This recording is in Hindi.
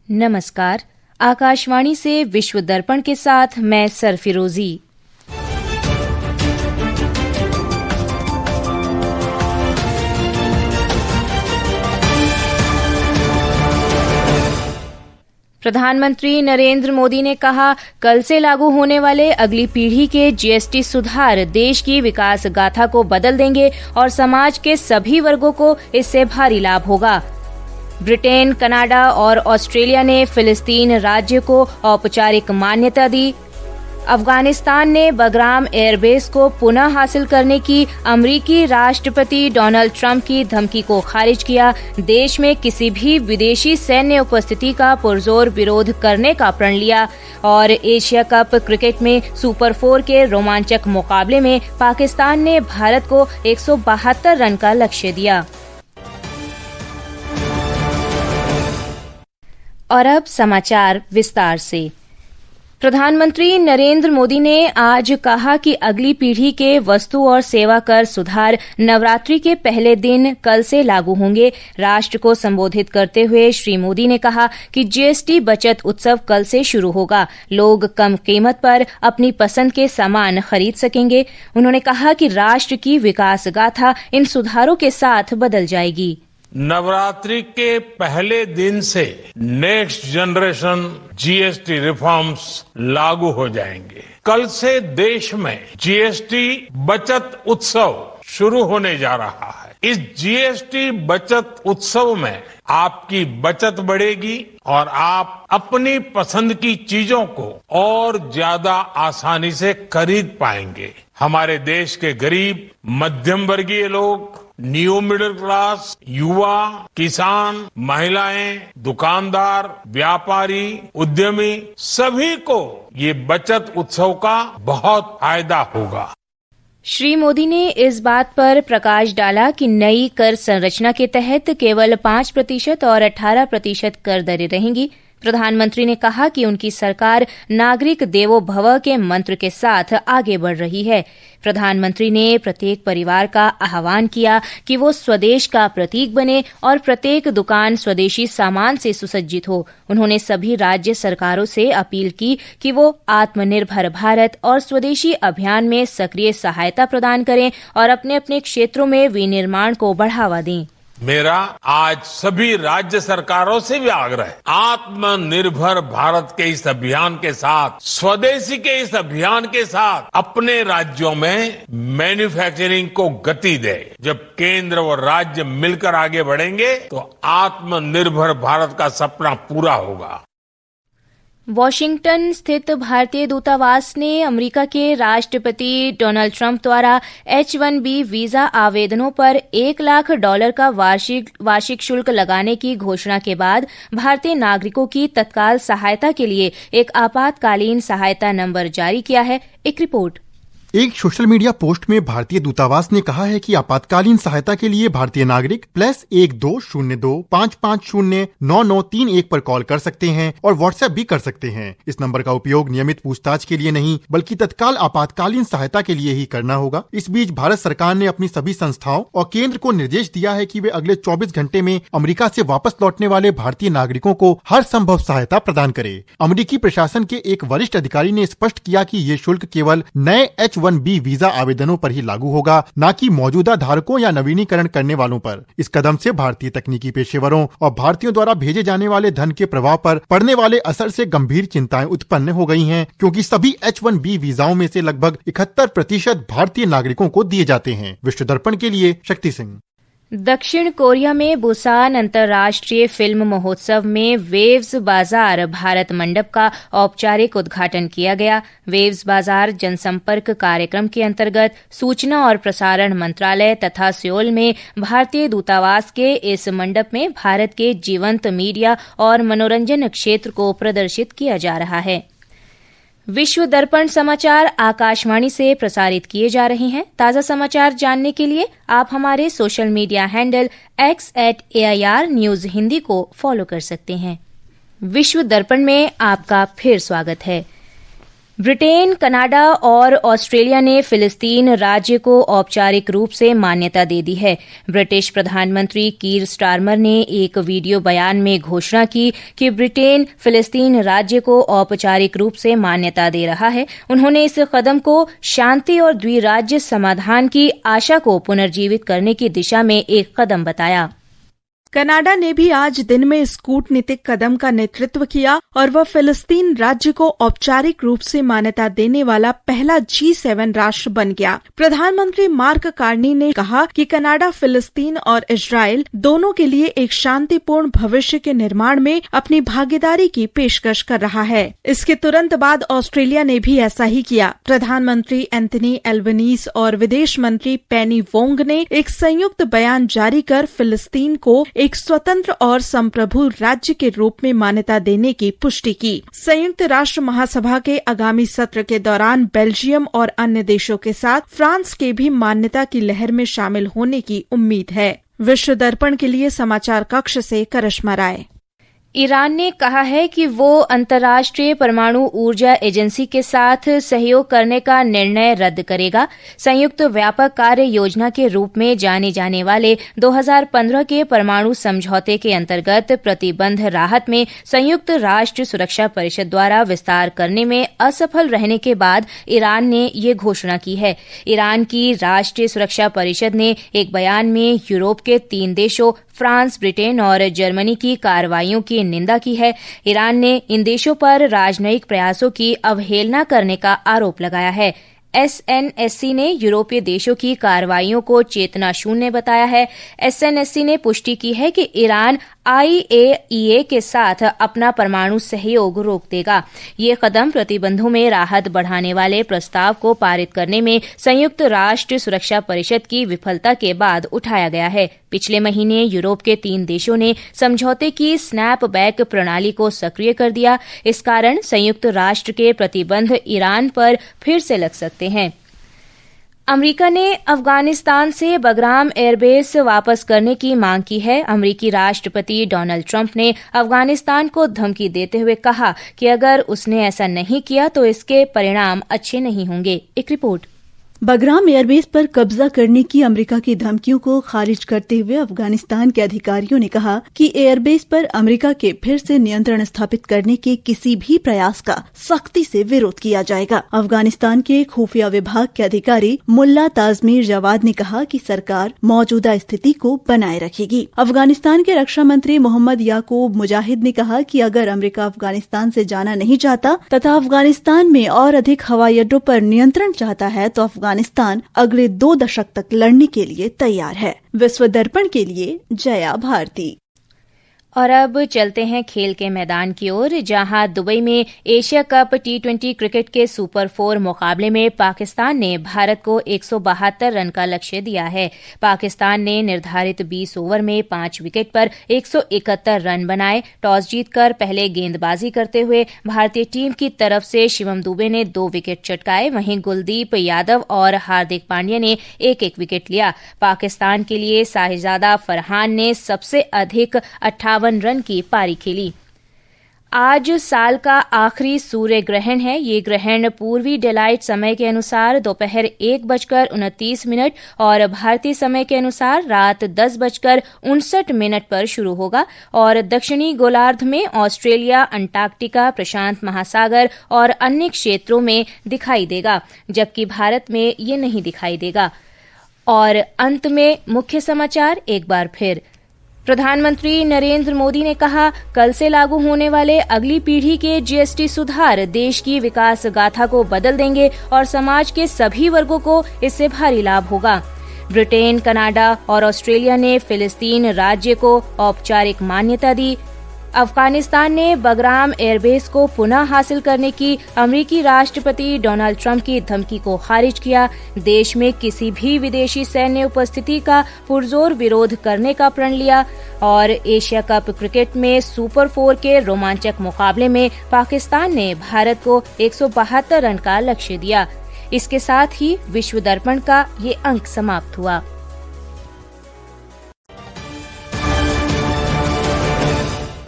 नमस्कार। आकाशवाणी से विश्व दर्पण के साथ मैं सरफिरोजी। प्रधानमंत्री नरेंद्र मोदी ने कहा, कल से लागू होने वाले अगली पीढ़ी के जीएसटी सुधार देश की विकास गाथा को बदल देंगे और समाज के सभी वर्गों को इससे भारी लाभ होगा। ब्रिटेन, कनाडा और ऑस्ट्रेलिया ने फिलिस्तीन राज्य को औपचारिक मान्यता दी। अफगानिस्तान ने बगराम एयरबेस को पुनः हासिल करने की अमेरिकी राष्ट्रपति डोनाल्ड ट्रंप की धमकी को खारिज किया। देश में किसी भी विदेशी सैन्य उपस्थिति का पुरजोर विरोध करने का प्रण लिया। और एशिया कप क्रिकेट में सुपर 4 के रोमांचक मुकाबले में पाकिस्तान ने भारत को 172 रन का लक्ष्य दिया। और अब समाचार विस्तार से। प्रधानमंत्री नरेंद्र मोदी ने आज कहा कि अगली पीढ़ी के वस्तु और सेवा कर सुधार नवरात्रि के पहले दिन कल से लागू होंगे। राष्ट्र को संबोधित करते हुए श्री मोदी ने कहा कि जीएसटी बचत उत्सव कल से शुरू होगा। लोग कम कीमत पर अपनी पसंद के सामान खरीद सकेंगे। उन्होंने कहा कि राष्ट्र की विकास गाथा इन सुधारों के साथ बदल जाएगी। नवरात्रि के पहले दिन से नेक्स्ट जनरेशन जीएसटी रिफॉर्म्स लागू हो जाएंगे। कल से देश में जीएसटी बचत उत्सव शुरू होने जा रहा है। इस जीएसटी बचत उत्सव में आपकी बचत बढ़ेगी और आप अपनी पसंद की चीजों को और ज्यादा आसानी से खरीद पाएंगे। हमारे देश के गरीब, मध्यम वर्गीय लोग, न्यू मिडिल क्लास, युवा, किसान, महिलाएं, दुकानदार, व्यापारी, उद्यमी, सभी को ये बचत उत्सव का बहुत फायदा होगा। श्री मोदी ने इस बात पर प्रकाश डाला कि नई कर संरचना के तहत केवल 5% और 18% कर दरें रहेंगी। प्रधानमंत्री ने कहा कि उनकी सरकार नागरिक देवो भव के मंत्र के साथ आगे बढ़ रही है। प्रधानमंत्री ने प्रत्येक परिवार का आह्वान किया कि वो स्वदेश का प्रतीक बने और प्रत्येक दुकान स्वदेशी सामान से सुसज्जित हो। उन्होंने सभी राज्य सरकारों से अपील की कि वो आत्मनिर्भर भारत और स्वदेशी अभियान में सक्रिय सहायता प्रदान करें और अपने अपने क्षेत्रों में विनिर्माण को बढ़ावा दें। मेरा आज सभी राज्य सरकारों से भी आग्रह है, आत्मनिर्भर भारत के इस अभियान के साथ, स्वदेशी के इस अभियान के साथ अपने राज्यों में मैन्युफैक्चरिंग को गति दे। जब केंद्र और राज्य मिलकर आगे बढ़ेंगे तो आत्मनिर्भर भारत का सपना पूरा होगा। वॉशिंगटन स्थित भारतीय दूतावास ने अमेरिका के राष्ट्रपति डोनाल्ड ट्रंप द्वारा H-1B वीजा आवेदनों पर $1 लाख का वार्षिक शुल्क लगाने की घोषणा के बाद भारतीय नागरिकों की तत्काल सहायता के लिए एक आपातकालीन सहायता नंबर जारी किया है। एक रिपोर्ट। एक सोशल मीडिया पोस्ट में भारतीय दूतावास ने कहा है कि आपातकालीन सहायता के लिए भारतीय नागरिक +120255099931 पर कॉल कर सकते हैं और व्हाट्सएप भी कर सकते हैं। इस नंबर का उपयोग नियमित पूछताछ के लिए नहीं बल्कि तत्काल आपातकालीन सहायता के लिए ही करना होगा। इस बीच भारत सरकार ने अपनी सभी संस्थाओं और केंद्र को निर्देश दिया है कि वे अगले 24 घंटे में अमेरिका से वापस लौटने वाले भारतीय नागरिकों को हर संभव सहायता प्रदान करे। अमेरिकी प्रशासन के एक वरिष्ठ अधिकारी ने स्पष्ट किया कि ये शुल्क केवल नए H-1B वीजा आवेदनों पर ही लागू होगा, न कि मौजूदा धारकों या नवीनीकरण करने वालों पर। इस कदम से भारतीय तकनीकी पेशेवरों और भारतीयों द्वारा भेजे जाने वाले धन के प्रवाह पर पड़ने वाले असर से गंभीर चिंताएं उत्पन्न हो गई हैं, क्योंकि सभी H-1B वीजाओं में से लगभग 71% भारतीय नागरिकों को दिए जाते हैं। विश्व दर्पण के लिए शक्ति सिंह। दक्षिण कोरिया में बुसान अंतर्राष्ट्रीय फिल्म महोत्सव में वेव्स बाजार भारत मंडप का औपचारिक उद्घाटन किया गया। वेव्स बाजार जनसंपर्क कार्यक्रम के अंतर्गत सूचना और प्रसारण मंत्रालय तथा सियोल में भारतीय दूतावास के इस मंडप में भारत के जीवंत मीडिया और मनोरंजन क्षेत्र को प्रदर्शित किया जा रहा है। विश्व दर्पण समाचार आकाशवाणी से प्रसारित किए जा रहे हैं। ताज़ा समाचार जानने के लिए आप हमारे social media handle X@AIR news Hindi को फॉलो कर सकते हैं। विश्व दर्पण में आपका फिर स्वागत है। ब्रिटेन, कनाडा और ऑस्ट्रेलिया ने फिलिस्तीन राज्य को औपचारिक रूप से मान्यता दे दी है। ब्रिटिश प्रधानमंत्री कीर स्टारमर ने एक वीडियो बयान में घोषणा की कि ब्रिटेन फिलिस्तीन राज्य को औपचारिक रूप से मान्यता दे रहा है। उन्होंने इस कदम को शांति और द्विराज्य समाधान की आशा को पुनर्जीवित करने की दिशा में एक कदम बताया। कनाडा ने भी आज दिन में इस कूटनीतिक कदम का नेतृत्व किया और वह फिलिस्तीन राज्य को औपचारिक रूप से मान्यता देने वाला पहला G7 राष्ट्र बन गया। प्रधानमंत्री मार्क कार्नी ने कहा कि कनाडा फिलिस्तीन और इजराइल दोनों के लिए एक शांतिपूर्ण भविष्य के निर्माण में अपनी भागीदारी की पेशकश कर रहा है। इसके तुरंत बाद ऑस्ट्रेलिया ने भी ऐसा ही किया। प्रधानमंत्री एंथनी एल्बनीज और विदेश मंत्री पेनी वोंग ने एक संयुक्त बयान जारी कर फिलिस्तीन को एक स्वतंत्र और संप्रभु राज्य के रूप में मान्यता देने की पुष्टि की। संयुक्त राष्ट्र महासभा के आगामी सत्र के दौरान बेल्जियम और अन्य देशों के साथ फ्रांस के भी मान्यता की लहर में शामिल होने की उम्मीद है। विश्व दर्पण के लिए समाचार कक्ष से करिश्मा राय। ईरान ने कहा है कि वो अंतर्राष्ट्रीय परमाणु ऊर्जा एजेंसी के साथ सहयोग करने का निर्णय रद्द करेगा। संयुक्त व्यापक कार्य योजना के रूप में जाने जाने वाले 2015 के परमाणु समझौते के अंतर्गत प्रतिबंध राहत में संयुक्त राष्ट्र सुरक्षा परिषद द्वारा विस्तार करने में असफल रहने के बाद ईरान ने ये घोषणा की है। ईरान की राष्ट्रीय सुरक्षा परिषद ने एक बयान में यूरोप के 3 देशों फ्रांस, ब्रिटेन और जर्मनी की कार्रवाइयों की निंदा की है। ईरान ने इन देशों पर राजनयिक प्रयासों की अवहेलना करने का आरोप लगाया है। SNSC ने यूरोपीय देशों की कार्रवाइयों को चेतना शून्य बताया है। SNSC ने पुष्टि की है कि ईरान IAEA के साथ अपना परमाणु सहयोग रोक देगा। ये कदम प्रतिबंधों में राहत बढ़ाने वाले प्रस्ताव को पारित करने में संयुक्त राष्ट्र सुरक्षा परिषद की विफलता के बाद उठाया गया है। पिछले महीने यूरोप के 3 देशों ने समझौते की स्नैपबैक प्रणाली को सक्रिय कर दिया। इस कारण संयुक्त राष्ट्र के प्रतिबंध ईरान पर फिर से लग सकते हैं। अमेरिका ने अफगानिस्तान से बगराम एयरबेस वापस करने की मांग की है। अमेरिकी राष्ट्रपति डोनाल्ड ट्रंप ने अफगानिस्तान को धमकी देते हुए कहा कि अगर उसने ऐसा नहीं किया तो इसके परिणाम अच्छे नहीं होंगे। एक रिपोर्ट। बगराम एयरबेस पर कब्जा करने की अमेरिका की धमकियों को खारिज करते हुए अफगानिस्तान के अधिकारियों ने कहा कि एयरबेस पर अमेरिका के फिर से नियंत्रण स्थापित करने के किसी भी प्रयास का सख्ती से विरोध किया जाएगा। अफगानिस्तान के खुफिया विभाग के अधिकारी मुल्ला ताजमीर जवाद ने कहा कि सरकार मौजूदा स्थिति को बनाए रखेगी। अफगानिस्तान के रक्षा मंत्री मोहम्मद याकूब मुजाहिद ने कहा कि अगर अमेरिका अफगानिस्तान से जाना नहीं चाहता तथा अफगानिस्तान में और अधिक हवाई अड्डों पर नियंत्रण चाहता है तो अफगानिस्तान अगले 2 दशक तक लड़ने के लिए तैयार है। विश्व दर्पण के लिए जया भारती। और अब चलते हैं खेल के मैदान की ओर, जहां दुबई में एशिया कप T20 क्रिकेट के सुपर 4 मुकाबले में पाकिस्तान ने भारत को 172 रन का लक्ष्य दिया है। पाकिस्तान ने निर्धारित 20 ओवर में 5 विकेट पर 171 रन बनाए। टॉस जीतकर पहले गेंदबाजी करते हुए भारतीय टीम की तरफ से शिवम दुबे ने 2 विकेट चटकाए। वहीं कुलदीप यादव और हार्दिक पांड्या ने 1-1 विकेट लिया। पाकिस्तान के लिए साहिजादा फरहान ने सबसे अधिक 58 रन की पारी खेली। आज साल का आखिरी सूर्य ग्रहण है। ये ग्रहण पूर्वी डेलाइट समय के अनुसार दोपहर 1:29 और भारतीय समय के अनुसार रात 10:59 पर शुरू होगा और दक्षिणी गोलार्ध में ऑस्ट्रेलिया, अंटार्कटिका, प्रशांत महासागर और अन्य क्षेत्रों में दिखाई देगा, जबकि भारत में ये नहीं दिखाई देगा। और अंत में मुख्य समाचार एक बार फिर। प्रधानमंत्री नरेंद्र मोदी ने कहा, कल से लागू होने वाले अगली पीढ़ी के GST सुधार देश की विकास गाथा को बदल देंगे और समाज के सभी वर्गों को इससे भारी लाभ होगा। ब्रिटेन, कनाडा और ऑस्ट्रेलिया ने फिलिस्तीन राज्य को औपचारिक मान्यता दी। अफगानिस्तान ने बगराम एयरबेस को पुनः हासिल करने की अमेरिकी राष्ट्रपति डोनाल्ड ट्रंप की धमकी को खारिज किया। देश में किसी भी विदेशी सैन्य उपस्थिति का पुरजोर विरोध करने का प्रण लिया। और एशिया कप क्रिकेट में सुपर 4 के रोमांचक मुकाबले में पाकिस्तान ने भारत को 172 रन का लक्ष्य दिया। इसके साथ ही विश्व दर्पण का ये अंक समाप्त हुआ।